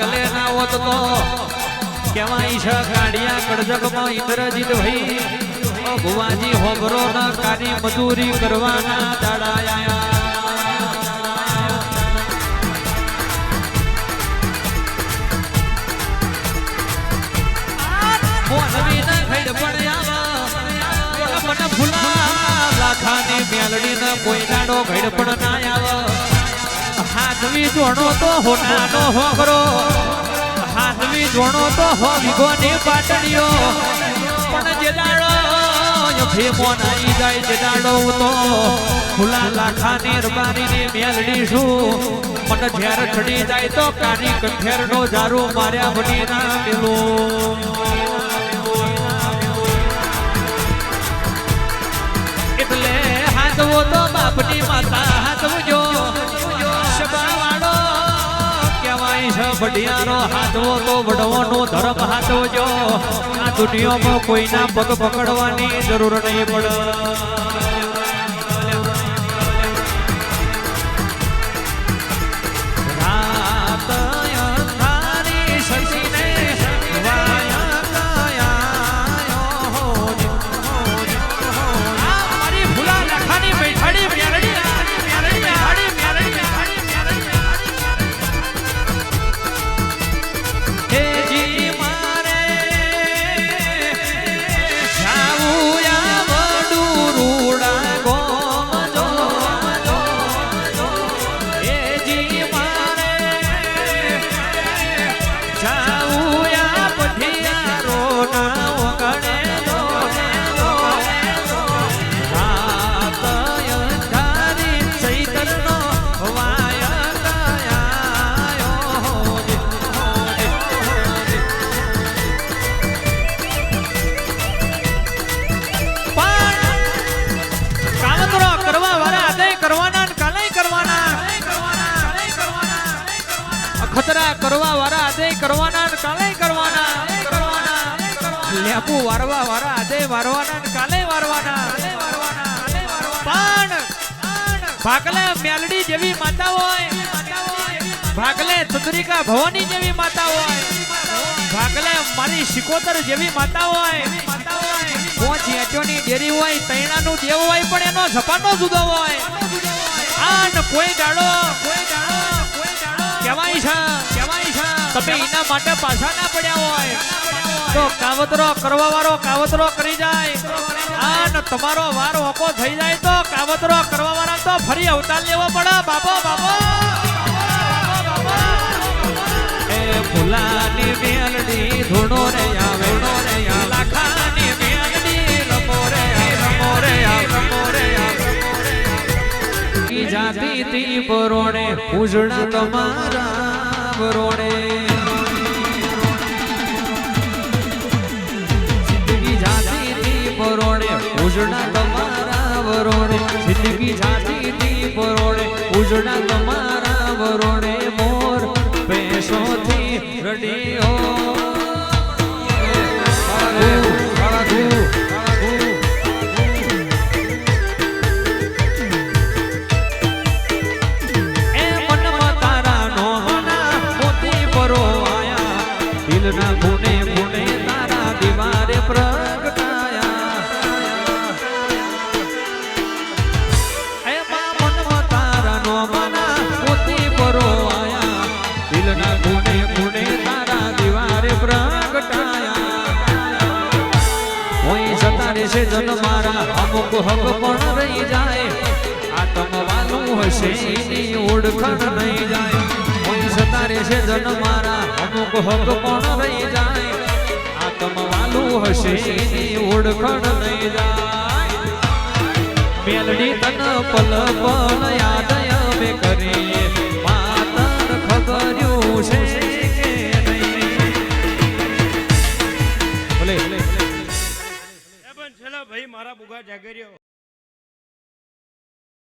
ભાગલે ના હોત તો કેવાય છે ગાડિયા કડજગમાં ઇન્દ્રજીત ભાઈ ભુવાજી હોબરો ના કારી મજૂરી કરવાના દાડાયા લાખાની મેલડી ના કોઈ નાડો ઘડ પણ ના આવે હાથવી જોણો તો હોનાનો હોગરો હાથવી જોણો તો હો વિગોની પાટડીઓ પણ જે દાડો ભેમો નાઈ જાય જે દાડો તો ખુલા લાખાની રબારીની મેલડી શું મને ઝેર ચડી જાય તો કાની કંઠેરનો જારો માર્યા બની ના પેલો એટલે હાથવો તો બાપની માતા હાથવજો શબાવાળો કહેવાય છે ભડિયાનો હાથવો તો વડવાનો ધર્મ હાથવજો આ દુનિયામાં કોઈના પગ પકડવાની જરૂર નહીં પડે ખતરા કરવા વાળા આદે કરવાના ને કાલે કરવાના લેપુ વારવા વાળા આદે વારવાના ને કાલે વારવાના પણ ભાગલે મેલડી જેવી માતા હોય ભાગલે ચંદ્રિકા ભવાની જેવી માતા હોય ભાગલે મારી શિકોતર જેવી માતા હોય પોચ એટોની ડેરી હોય તૈણાનું દેવ હોય પણ એનો ઝપાનો જુદો હોય આન કોઈ દાડો કેવાય છે તમે એના માટે પાછા ના પડ્યા હોય તો કાવતરો કરવા વાળો કાવતરો કરી જાય અને તમારો વાર ઓકો થઈ જાય તો કાવતરો કરવા વાળા તો ફરી અવતાર લેવો પડે બાપો એ ફૂલાની મેલડી ધૂણો રે આવે લાખાની મેલડી રમો રે જાતિ તી બરોણે ઉજળા તમારા બરોણે જિંદગી જાતિ તી બરોણે ઉજળા તમારા બરોણે જિંદગી જાતિ તી બરોણે ઉજળા તમારા બરોણે મોર પેશોથી રડિયો દિલના ખૂણે ખૂણે તારા દીવારે પ્રગટાયા એમાં મનમાં તારા નો મના મોતી પરો આયા દિલના ખૂણે ખૂણે તારા દીવારે પ્રગટાયા કોઈ જતા રહેશે જન મારા અમુક હક પણ રહી જાય આત્મ વાલું હશે એની ઓળખાણ નહીં જાય જતા રહેશે જન મારા અમુક હક પણ રહી જાય આત્મ વાલું હશે એની ઓળખાણ નહીં જાય મેલડી તન પલ પલ યાદ અમે કરીએ